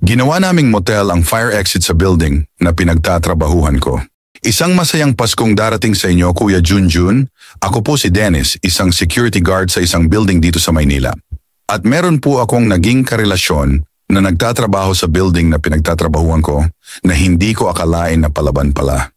Ginawa naming motel ang fire exit sa building na pinagtatrabahuhan ko. Isang masayang Paskong darating sa inyo, Kuya Junjun. Ako po si Dennis, isang security guard sa isang building dito sa Maynila. At meron po akong naging karelasyon na nagtatrabaho sa building na pinagtatrabahuhan ko na hindi ko akalain na palaban pala.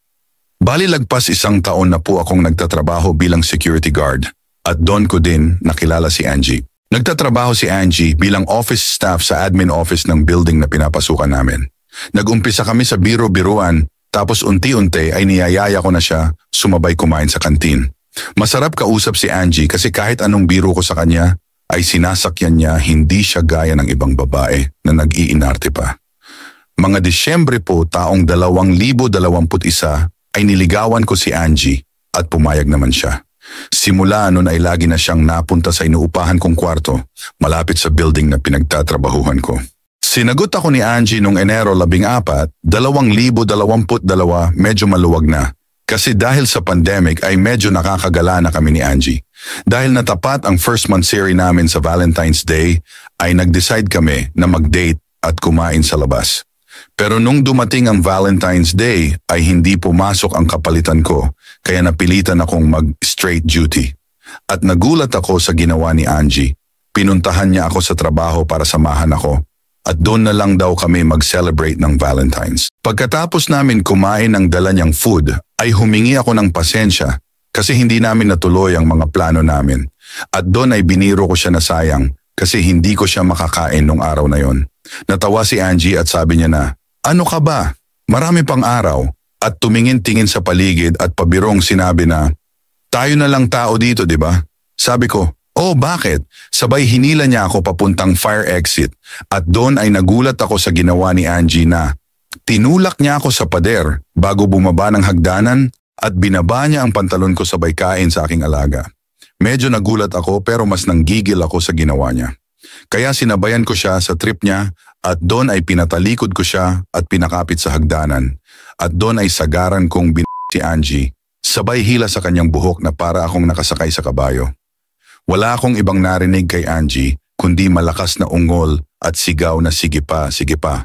Bali lagpas 1 taon na po akong nagtatrabaho bilang security guard at doon ko din nakilala si Angie. Nagtatrabaho si Angie bilang office staff sa admin office ng building na pinapasukan namin. Nag-umpisa kami sa biro-biruan tapos unti-unti ay niyayaya ko na siya sumabay kumain sa kantin. Masarap kausap si Angie kasi kahit anong biro ko sa kanya ay sinasakyan niya, hindi siya gaya ng ibang babae na nag-iinarte pa. Mga Disyembre po taong 2021 ay niligawan ko si Angie at pumayag naman siya. Simula noon ay lagi na siyang napunta sa inuupahan kong kwarto malapit sa building na pinagtatrabahuhan ko. Sinagot ako ni Angie noong Enero 14, 2022, medyo maluwag na. Kasi dahil sa pandemic ay medyo nakakagala na kami ni Angie. Dahil natapat ang first month series namin sa Valentine's Day, ay nag-decide kami na mag-date at kumain sa labas. Pero nung dumating ang Valentine's Day ay hindi pumasok ang kapalitan ko, kaya napilitan akong mag-straight duty. At nagulat ako sa ginawa ni Angie. Pinuntahan niya ako sa trabaho para samahan ako. At doon na lang daw kami mag-celebrate ng Valentine's. Pagkatapos namin kumain ng dala niyang food, ay humingi ako ng pasensya kasi hindi namin natuloy ang mga plano namin. At doon ay biniro ko siya na sayang kasi hindi ko siya makakain nung araw na yon. Natawa si Angie at sabi niya na, "Ano ka ba? Marami pang araw." At tumingin-tingin sa paligid at pabirong sinabi na, "Tayo na lang tao dito, di ba?" Sabi ko, "Oh, bakit?" Sabay hinila niya ako papuntang fire exit at doon ay nagulat ako sa ginawa ni Angie na tinulak niya ako sa pader bago bumaba ng hagdanan at binaba niya ang pantalon ko sabay kain sa aking alaga. Medyo nagulat ako pero mas nanggigil ako sa ginawa niya. Kaya sinabayan ko siya sa trip niya at doon ay pinatalikod ko siya at pinakapit sa hagdanan. At doon ay sagaran kong si Angie, sabay hila sa kanyang buhok na para akong nakasakay sa kabayo. Wala akong ibang narinig kay Angie kundi malakas na ungol at sigaw na sige pa, sige pa.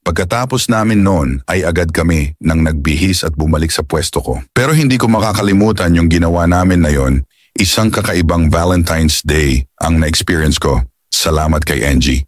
Pagkatapos namin noon ay agad kami nang nagbihis at bumalik sa pwesto ko. Pero hindi ko makakalimutan yung ginawa namin na yon. Isang kakaibang Valentine's Day ang na-experience ko. Salamat kay Angie.